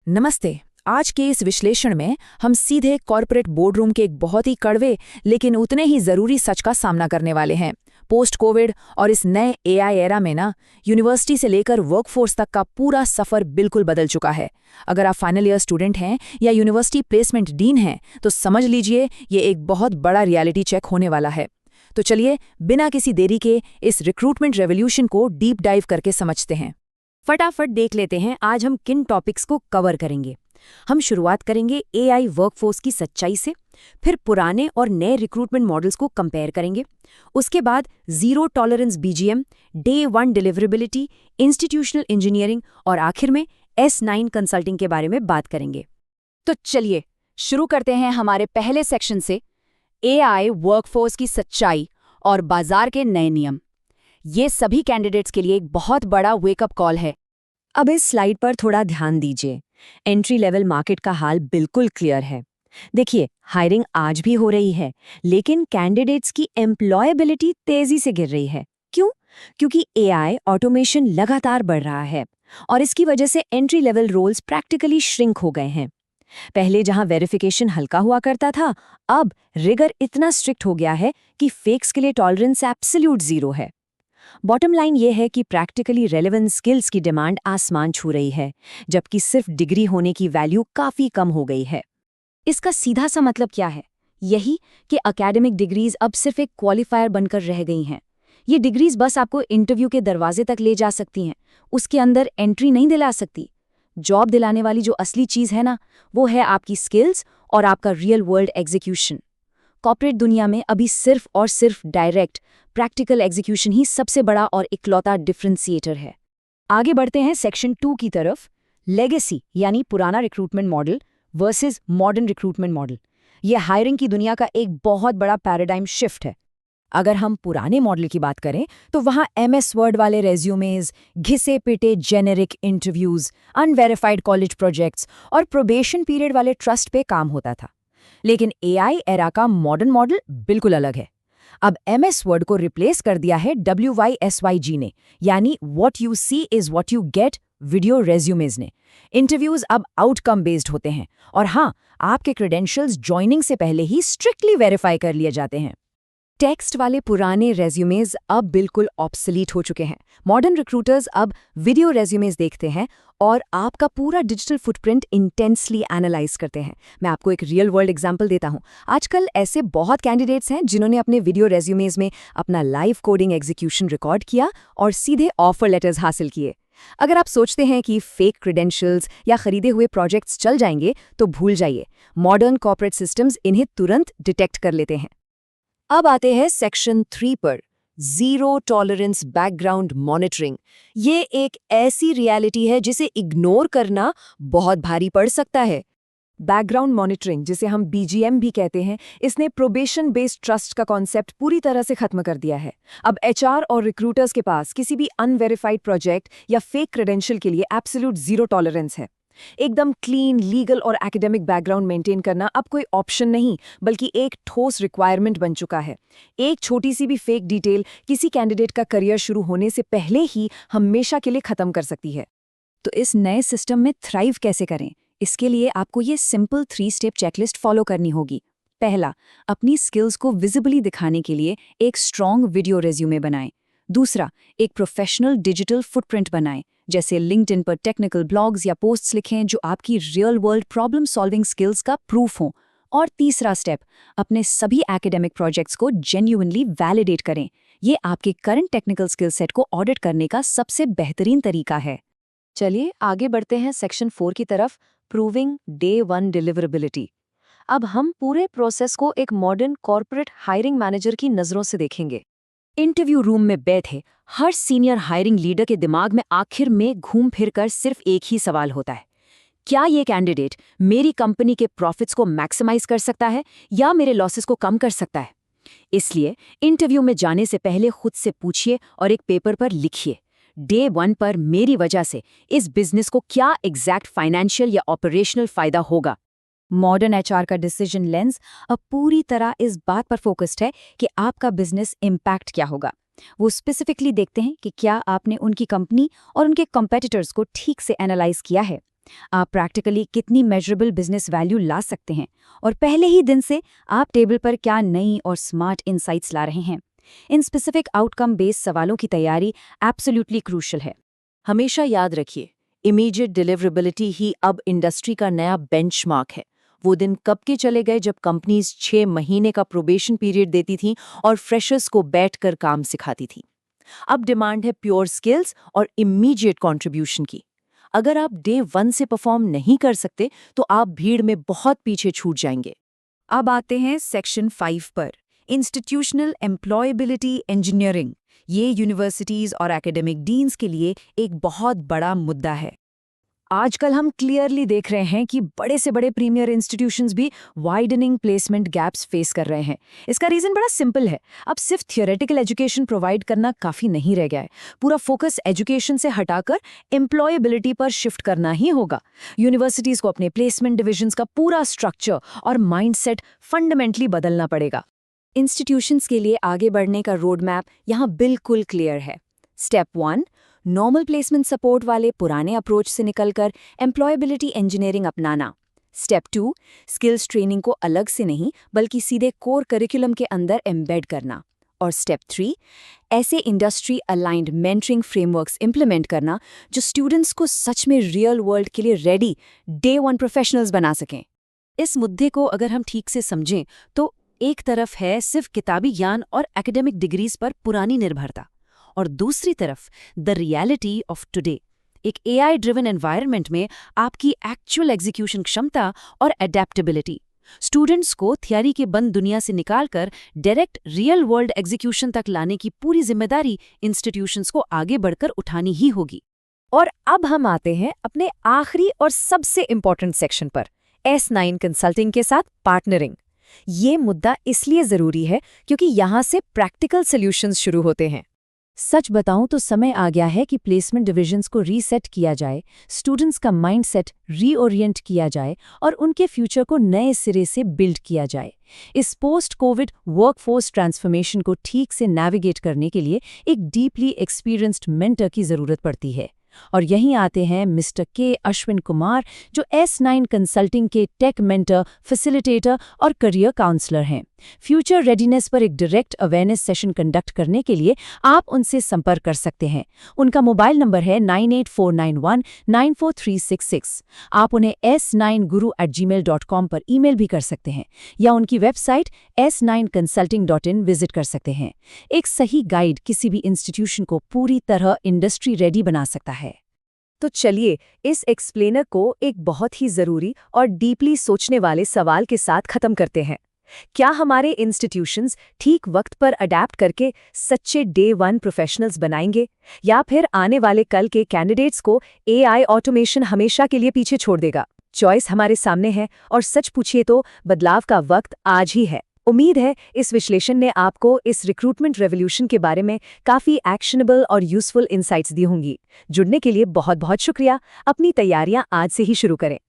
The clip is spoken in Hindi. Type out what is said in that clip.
नमस्ते। आज के इस विश्लेषण में हम सीधे कॉर्पोरेट बोर्डरूम के एक बहुत ही कड़वे लेकिन उतने ही जरूरी सच का सामना करने वाले हैं। पोस्ट कोविड और इस नए एआई एरा में यूनिवर्सिटी से लेकर वर्कफोर्स तक का पूरा सफर बिल्कुल बदल चुका है। अगर आप फाइनल ईयर स्टूडेंट हैं या यूनिवर्सिटी प्लेसमेंट डीन हैं तो समझ लीजिए ये एक बहुत बड़ा रियलिटी चेक होने वाला है। तो चलिए बिना किसी देरी के इस रिक्रूटमेंट रेवोल्यूशन को डीप डाइव करके समझते हैं। फटाफट देख लेते हैं आज हम किन टॉपिक्स को कवर करेंगे। हम शुरुआत करेंगे एआई वर्कफोर्स की सच्चाई से, फिर पुराने और नए रिक्रूटमेंट मॉडल्स को कंपेयर करेंगे, उसके बाद zero tolerance BGM, day 1 deliverability, institutional engineering और आखिर में S9 कंसल्टिंग के बारे में बात करेंगे। तो चलिए शुरू करते हैं हमारे पहले सेक्शन से, एआई वर्कफोर्स की सच्चाई और बाजार के नए नियम। ये सभी कैंडिडेट्स के लिए एक बहुत बड़ा वेकअप कॉल है। अब इस स्लाइड पर थोड़ा ध्यान दीजिए। एंट्री लेवल मार्केट का हाल बिल्कुल क्लियर है। देखिए, हायरिंग आज भी हो रही है, लेकिन कैंडिडेट्स की एम्प्लॉयबिलिटी तेजी से गिर रही है। क्यों? क्योंकि एआई ऑटोमेशन लगातार बढ़ रहा है और इसकी वजह से entry level roles practically shrink हो गए हैं। पहले जहां वेरिफिकेशन हल्का हुआ करता था, अब रिगर इतना स्ट्रिक्ट हो गया है कि फेक्स के लिए टॉलरेंस एब्सोल्यूट जीरो है। बॉटम लाइन ये है कि प्रैक्टिकली रेलेवेंट स्किल्स की डिमांड आसमान छू रही है, जबकि सिर्फ डिग्री होने की वैल्यू काफी कम हो गई है। इसका सीधा सा मतलब क्या है? यही कि एकेडमिक डिग्रीज अब सिर्फ एक क्वालिफायर बनकर रह गई हैं। ये डिग्रीज बस आपको इंटरव्यू के दरवाजे तक ले जा सकती हैं, उसके अंदर एंट्री नहीं दिला सकती। जॉब दिलाने वाली जो असली चीज है ना, वो है आपकी स्किल्स और आपका रियल वर्ल्ड एग्जीक्यूशन। कॉर्पोरेट दुनिया में अभी सिर्फ और सिर्फ डायरेक्ट प्रैक्टिकल एग्जीक्यूशन ही सबसे बड़ा और इकलौता डिफरेंशिएटर है। आगे बढ़ते हैं सेक्शन 2 की तरफ, लेगेसी यानी पुराना recruitment model versus modern recruitment model. यह हायरिंग की दुनिया का एक बहुत बड़ा पैराडाइम शिफ्ट है। अगर हम पुराने मॉडल की बात करें तो वहां MS वर्ड वाले रेज्यूमेज, घिसे पिटे generic interviews, unverified college projects और प्रोबेशन पीरियड वाले ट्रस्ट पे काम होता था। लेकिन एआई एरा का मॉडर्न मॉडल बिल्कुल अलग है। अब MS वर्ड को रिप्लेस कर दिया है WYSYG ने, यानी what you see is what you get video resumes ने। इंटरव्यूज अब आउटकम बेस्ड होते हैं और हाँ, आपके क्रेडेंशियल्स ज्वाइनिंग से पहले ही स्ट्रिक्टली वेरीफाई कर लिए जाते हैं। टेक्स्ट वाले पुराने रेज्यूमेज अब बिल्कुल ऑब्सोलीट हो चुके हैं। मॉडर्न रिक्रूटर्स अब वीडियो रेज्यूमेज देखते हैं और आपका पूरा डिजिटल फुटप्रिंट इंटेंसली एनालाइज करते हैं। मैं आपको एक रियल वर्ल्ड एग्जांपल देता हूं। आजकल ऐसे बहुत कैंडिडेट्स हैं जिन्होंने अपने वीडियो रेज्यूमेज में अपना लाइव कोडिंग एग्जीक्यूशन रिकॉर्ड किया और सीधे ऑफर लेटर्स हासिल किए। अगर आप सोचते हैं कि फेक क्रेडेंशियल्स या खरीदे हुए प्रोजेक्ट्स चल जाएंगे तो भूल जाइए। मॉडर्न कॉर्पोरेट सिस्टम्स इन्हें तुरंत डिटेक्ट कर लेते हैं। अब आते हैं सेक्शन 3 पर, जीरो टॉलरेंस बैकग्राउंड मॉनिटरिंग। ये एक ऐसी रियलिटी है जिसे इग्नोर करना बहुत भारी पड़ सकता है। बैकग्राउंड मॉनिटरिंग, जिसे हम BGM भी कहते हैं, इसने प्रोबेशन बेस्ड ट्रस्ट का कॉन्सेप्ट पूरी तरह से खत्म कर दिया है। अब HR और रिक्रूटर्स के पास किसी भी अनवेरिफाइड प्रोजेक्ट या फेक क्रेडेंशियल के लिए एब्सोल्यूट जीरो टॉलरेंस है। एकदम क्लीन, लीगल और एकेडमिक बैकग्राउंड मेंटेन करना अब कोई ऑप्शन नहीं, बल्कि एक ठोस रिक्वायरमेंट बन चुका है। एक छोटी सी भी फेक डिटेल किसी कैंडिडेट का करियर शुरू होने से पहले ही हमेशा के लिए खत्म कर सकती है। तो इस नए सिस्टम में थ्राइव कैसे करें? इसके लिए आपको ये सिंपल 3 स्टेप चेकलिस्ट फॉलो करनी होगी। पहला, अपनी स्किल्स को विजिबली दिखाने के लिए एक स्ट्रॉन्ग वीडियो रेज्यूमे बनाएं। दूसरा, एक प्रोफेशनल डिजिटल फुटप्रिंट बनाएं, जैसे लिंक्डइन पर टेक्निकल ब्लॉग्स या पोस्ट्स लिखें जो आपकी real world problem solving skills का प्रूफ हों। और तीसरा स्टेप, अपने सभी एकेडमिक प्रोजेक्ट्स को जेन्युइनली वैलिडेट करें। ये आपके करंट टेक्निकल स्किल सेट को ऑडिट करने का सबसे बेहतरीन तरीका है। चलिए आगे बढ़ते हैं सेक्शन 4 की तरफ, प्रूविंग डे 1 डिलीवरेबिलिटी। अब हम पूरे प्रोसेस को एक मॉडर्न कॉर्पोरेट हायरिंग मैनेजर की नज़रों से देखेंगे। इंटरव्यू रूम में बैठे हर सीनियर हायरिंग लीडर के दिमाग में आखिर में घूम फिर कर सिर्फ एक ही सवाल होता है, क्या ये कैंडिडेट मेरी कंपनी के प्रॉफिट्स को मैक्सिमाइज कर सकता है या मेरे लॉसेस को कम कर सकता है? इसलिए इंटरव्यू में जाने से पहले खुद से पूछिए और एक पेपर पर लिखिए, डे 1 पर मेरी वजह से इस बिजनेस को क्या एग्जैक्ट फाइनेंशियल या ऑपरेशनल फायदा होगा। मॉडर्न HR का डिसीजन लेंस अब पूरी तरह इस बात पर फोकस्ड है कि आपका बिजनेस इम्पैक्ट क्या होगा। वो स्पेसिफिकली देखते हैं कि क्या आपने उनकी कंपनी और उनके कॉम्पिटिटर्स को ठीक से एनालाइज किया है, आप प्रैक्टिकली कितनी मेजरेबल बिजनेस वैल्यू ला सकते हैं, और पहले ही दिन से आप टेबल पर क्या नई और स्मार्ट इनसाइट्स ला रहे हैं। इन स्पेसिफिक आउटकम बेस्ड सवालों की तैयारी एब्सोल्युटली क्रूशियल है। हमेशा याद रखिए, इमीडिएट डिलीवरेबिलिटी ही अब इंडस्ट्री का नया बेंचमार्क है। वो दिन कब के चले गए जब कंपनीज 6 महीने का प्रोबेशन पीरियड देती थीं और फ्रेशर्स को बैठकर काम सिखाती थीं। अब डिमांड है प्योर स्किल्स और इमीडिएट कंट्रीब्यूशन की। अगर आप डे 1 से परफॉर्म नहीं कर सकते तो आप भीड़ में बहुत पीछे छूट जाएंगे। अब आते हैं सेक्शन 5 पर, इंस्टीट्यूशनल एम्प्लॉयबिलिटी इंजीनियरिंग। ये यूनिवर्सिटीज और एकेडमिक डीन्स के लिए एक बहुत बड़ा मुद्दा है। आजकल हम क्लियरली देख रहे हैं कि बड़े से बड़े प्रीमियर इंस्टीट्यूशंस भी वाइडनिंग प्लेसमेंट गैप्स फेस कर रहे हैं। इसका रीजन बड़ा सिंपल है, अब सिर्फ थियोरेटिकल एजुकेशन प्रोवाइड करना काफ़ी नहीं रह गया है। पूरा फोकस एजुकेशन से हटाकर एम्प्लॉयबिलिटी पर शिफ्ट करना ही होगा। यूनिवर्सिटीज़ को अपने प्लेसमेंट डिविजन्स का पूरा स्ट्रक्चर और माइंडसेट फंडामेंटली बदलना पड़ेगा। इंस्टीट्यूशंस के लिए आगे बढ़ने का रोड मैप यहाँ बिल्कुल क्लियर है। स्टेप 1, नॉर्मल प्लेसमेंट सपोर्ट वाले पुराने अप्रोच से निकलकर एम्प्लॉयबिलिटी इंजीनियरिंग अपनाना। स्टेप 2, स्किल्स ट्रेनिंग को अलग से नहीं बल्कि सीधे कोर करिकुलम के अंदर एम्बेड करना। और स्टेप 3, ऐसे industry aligned mentoring frameworks implement करना जो स्टूडेंट्स को सच में रियल वर्ल्ड के लिए रेडी डे 1 प्रोफेशनल्स बना सकें। इस मुद्दे को अगर हम ठीक से समझें तो एक तरफ है सिर्फ किताबी ज्ञान और एकेडमिक डिग्रीज पर पुरानी निर्भरता, और दूसरी तरफ द रियलिटी ऑफ टुडे, एक एआई ड्रिवन एनवायरनमेंट में आपकी एक्चुअल एग्जीक्यूशन क्षमता और एडेप्टेबिलिटी। स्टूडेंट्स को थियरी के बंद दुनिया से निकालकर डायरेक्ट रियल वर्ल्ड एग्जीक्यूशन तक लाने की पूरी जिम्मेदारी इंस्टीट्यूशंस को आगे बढ़कर उठानी ही होगी। और अब हम आते हैं अपने आखिरी और सबसे इंपॉर्टेंट सेक्शन पर, S9 कंसल्टिंग के साथ पार्टनरिंग। ये मुद्दा इसलिए जरूरी है क्योंकि यहाँ से प्रैक्टिकल सॉल्यूशंस शुरू होते हैं। सच बताऊं तो समय आ गया है कि प्लेसमेंट डिविजन्स को रीसेट किया जाए, स्टूडेंट्स का माइंडसेट रीओरिएंट किया जाए और उनके फ्यूचर को नए सिरे से बिल्ड किया जाए। इस पोस्ट कोविड वर्कफोर्स ट्रांसफॉर्मेशन को ठीक से नेविगेट करने के लिए एक डीपली एक्सपीरियंस्ड मेंटर की जरूरत पड़ती है। और यहीं आते हैं मिस्टर के अश्विन कुमार, जो S9 कंसल्टिंग के टेक मेंटर, फैसिलिटेटर और करियर काउंसलर हैं। फ्यूचर रेडीनेस पर एक डायरेक्ट अवेयरनेस सेशन कंडक्ट करने के लिए आप उनसे संपर्क कर सकते हैं। उनका मोबाइल नंबर है 9849194366। आप उन्हें s9guru@gmail.com पर ईमेल भी कर सकते हैं या उनकी वेबसाइट s9consulting.in विजिट कर सकते हैं। एक सही गाइड किसी भी इंस्टीट्यूशन को पूरी तरह इंडस्ट्री रेडी बना सकता है। तो चलिए इस एक्सप्लेनर को एक बहुत ही जरूरी और डीपली सोचने वाले सवाल के साथ खत्म करते हैं। क्या हमारे इंस्टीट्यूशंस ठीक वक्त पर अडैप्ट करके सच्चे डे 1 प्रोफेशनल्स बनाएंगे, या फिर आने वाले कल के कैंडिडेट्स को एआई ऑटोमेशन हमेशा के लिए पीछे छोड़ देगा? चॉइस हमारे सामने है, और सच पूछिए तो बदलाव का वक्त आज ही है। उम्मीद है इस विश्लेषण ने आपको इस रिक्रूटमेंट रेवोल्यूशन के बारे में काफ़ी एक्शनेबल और यूजफुल इंसाइट्स दी होंगी। जुड़ने के लिए बहुत बहुत शुक्रिया। अपनी तैयारियां आज से ही शुरू करें।